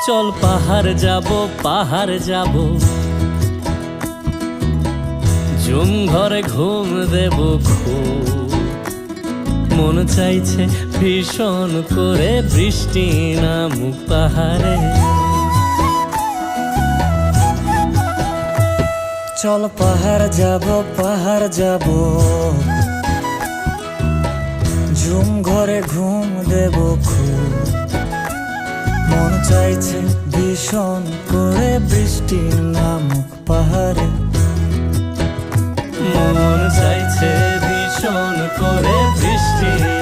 চল পাহাড় যাব, পাহাড় যাব, ঝুম ঘরে ঘুম দেব খুব। মন চাইছে ভীষণ করে বৃষ্টি নামুক পাহাড়ে। চল পাহাড় যাব, পাহাড় যাব, ঝুম ঘরে ঘুম দেব খুব। মন চাইছে ভীষণ করে বৃষ্টি নামুক পাহাড়ে। মন চাইছে ভীষণ করে বৃষ্টি